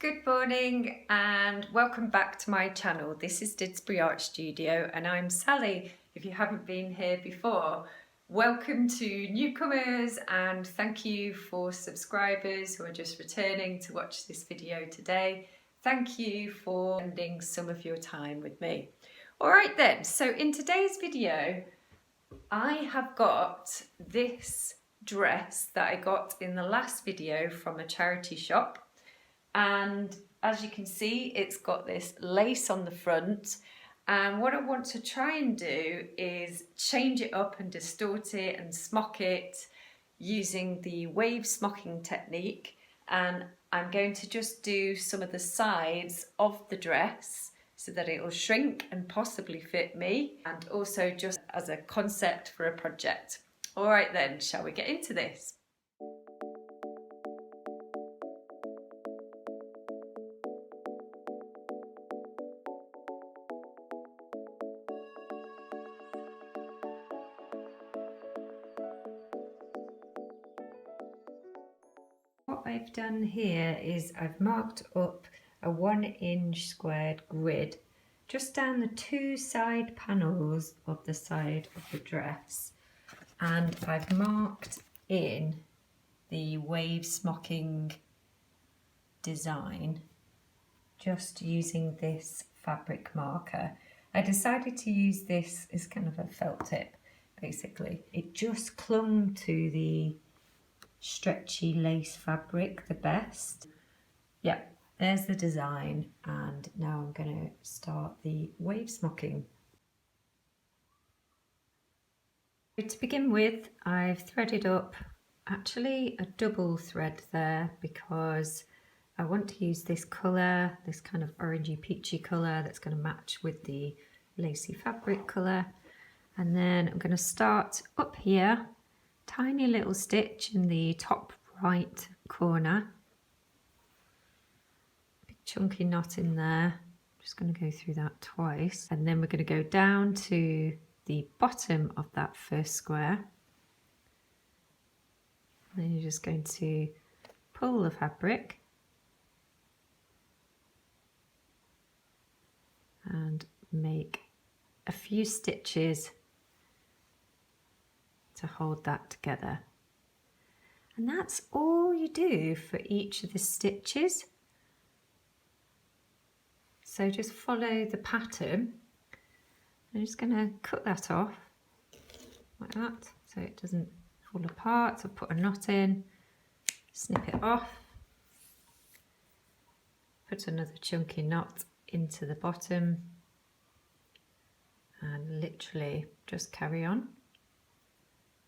Good morning and welcome back to my channel. This is Didsbury Art Studio and I'm Sally. If you haven't been here before, welcome to newcomers and thank you for subscribers who are just returning to watch this video today. Thank you for spending some of your time with me. Alright then, so in today's video I have got this dress that I got in the last video from a charity shop. And as you can see, it's got this lace on the front, and what I want to try and do is change it up and distort it and smock it using the wave smocking technique. And I'm going to just do some of the sides of the dress so that it will shrink and possibly fit me, and also just as a concept for a project. All right then, shall we get into this? What I've done here is I've marked up a 1-inch squared grid just down the two side panels of the side of the dress, and I've marked in the wave smocking design just using this fabric marker. I decided to use this as kind of a felt tip basically. It just clung to the stretchy lace fabric the best. Yeah, there's the design, and now I'm going to start the wave smocking. To begin with, I've threaded up actually a double thread there because I want to use this colour, this kind of orangey peachy colour that's going to match with the lacy fabric colour. And then I'm going to start up here, tiny little stitch in the top right corner, big chunky knot in there. Just going to go through that twice, and then we're going to go down to the bottom of that first square, and then you're just going to pull the fabric and make a few stitches to hold that together. And that's all you do for each of the stitches. So just follow the pattern. I'm just going to cut that off like that so it doesn't fall apart. So put a knot in, snip it off, put another chunky knot into the bottom, and literally just carry on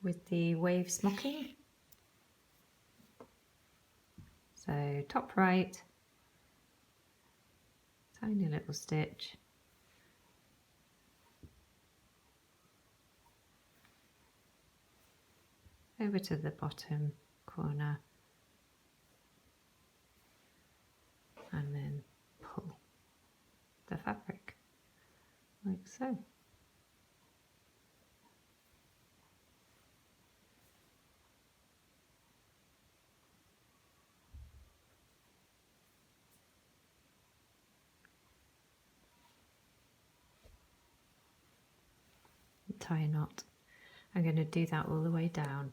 with the wave smocking. So top right, tiny little stitch, over to the bottom corner, and then pull the fabric like so. Tie a knot. I'm going to do that all the way down.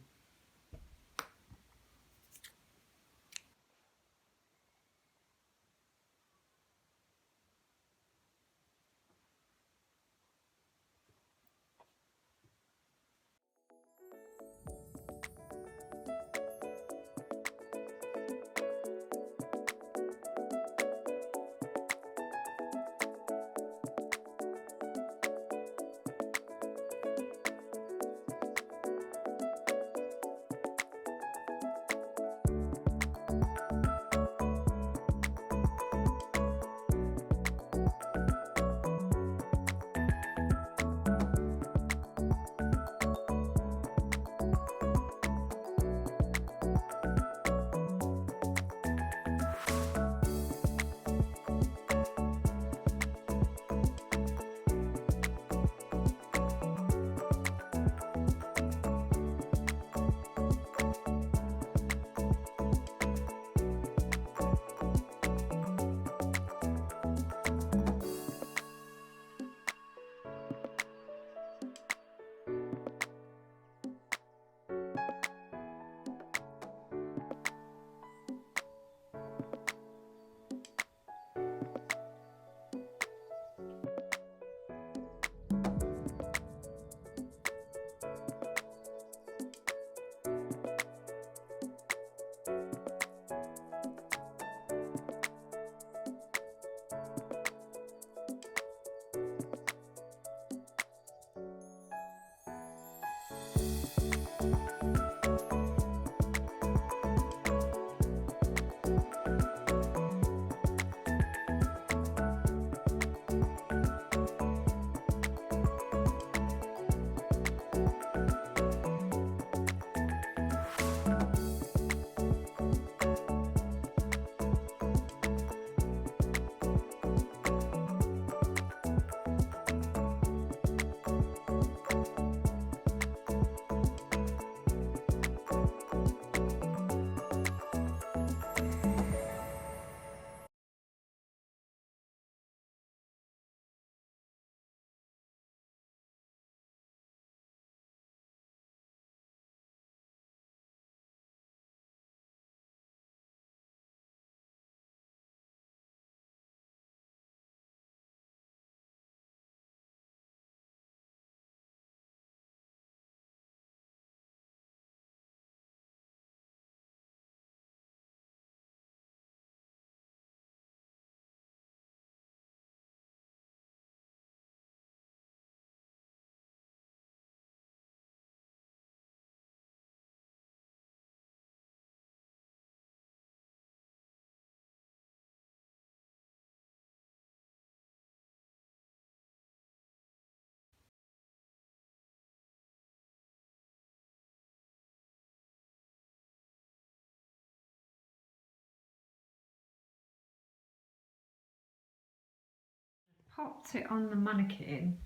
popped it on the mannequin,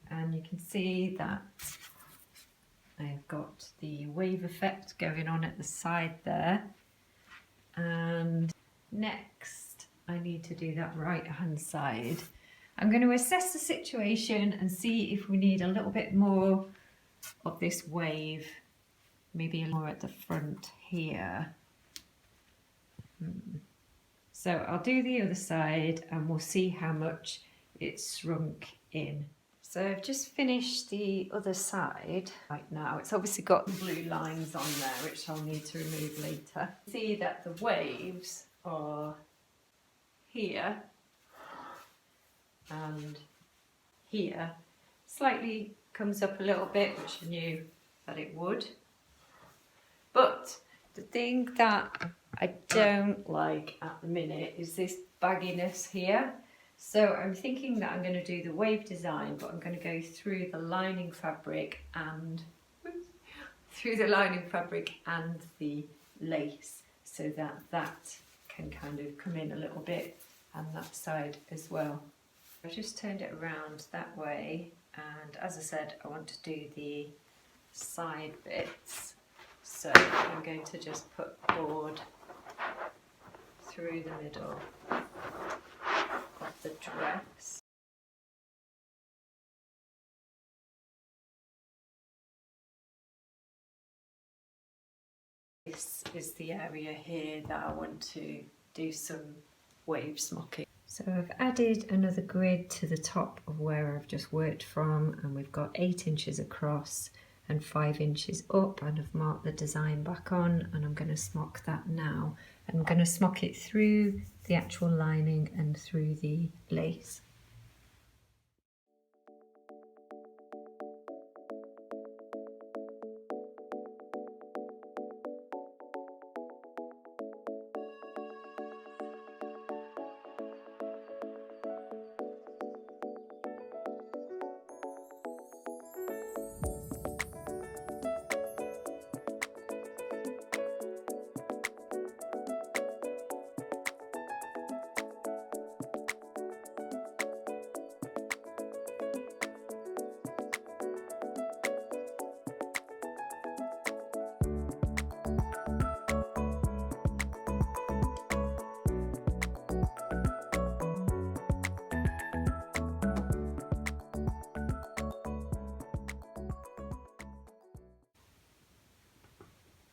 and you can see that I've got the wave effect going on at the side there. And next I need to do that right hand side. I'm going to assess the situation and see if we need a little bit more of this wave, maybe more at the front here. So I'll do the other side and we'll see how much it's shrunk in. So I've just finished the other side right now. It's obviously got blue lines on there, which I'll need to remove later. See that the waves are here and here. Slightly comes up a little bit, which I knew that it would. But the thing that I don't like at the minute is this bagginess here. So I'm thinking that I'm going to do the wave design, but I'm going to go through the lining fabric and the lace, so that that can kind of come in a little bit, and that side as well. I've just turned it around that way, and as I said, I want to do the side bits. So I'm going to just put board through the middle of the dress. This is the area here that I want to do some wave smocking. So I've added another grid to the top of where I've just worked from, and we've got 8 inches across and 5 inches up, and I've marked the design back on, and I'm going to smock that now. I'm going to smock it through the actual lining and through the lace.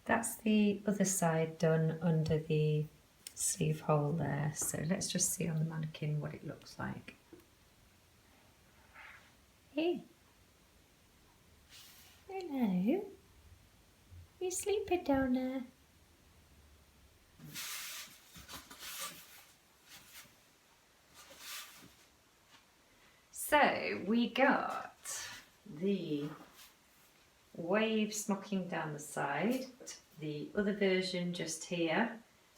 That's the other side done under the sleeve hole there. So let's just see on the mannequin what it looks like. Hey. Hello. You sleeping down there? So we got the wave smocking down the side, the other version just here.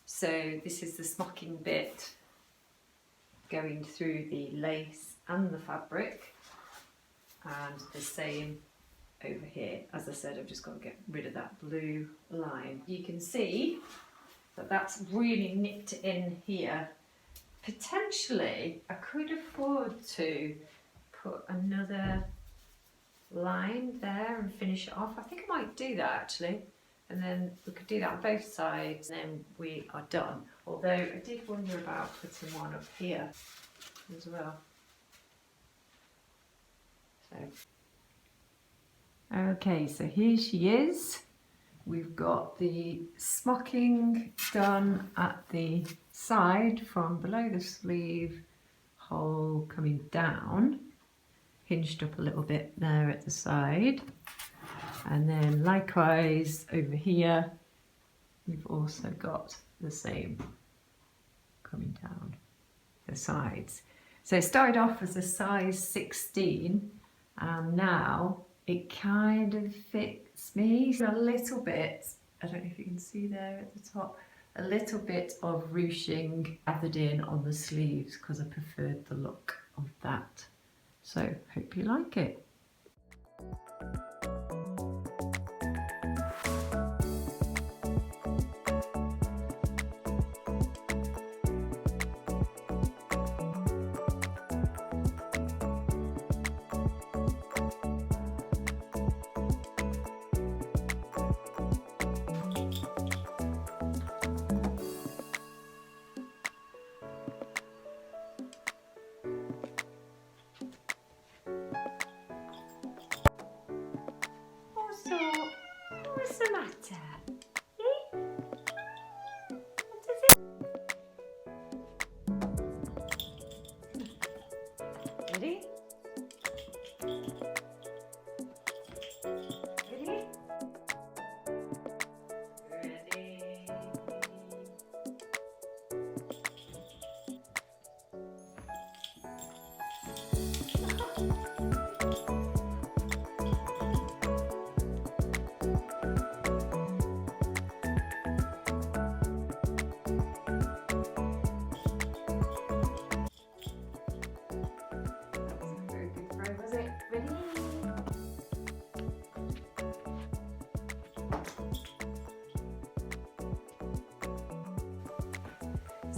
So this is the smocking bit going through the lace and the fabric, and the same over here. As I said, I've just got to get rid of that blue line. You can see that that's really nipped in here. Potentially I could afford to put another line there and finish it off. I think I might do that actually, and then we could do that on both sides and then we are done. Although I did wonder about putting one up here as well. Okay, so here she is. We've got the smocking done at the side from below the sleeve hole coming down, hinged up a little bit there at the side, and then likewise over here we've also got the same coming down the sides. So it started off as a size 16 and now it kind of fits me a little bit. I don't know if you can see there at the top, a little bit of ruching added in on the sleeves because I preferred the look of that. So hope you like it.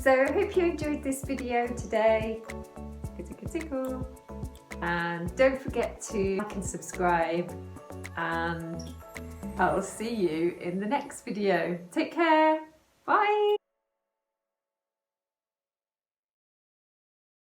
So I hope you enjoyed this video today. Tickle, tickle. And don't forget to like and subscribe, and I'll see you in the next video. Take care. Bye.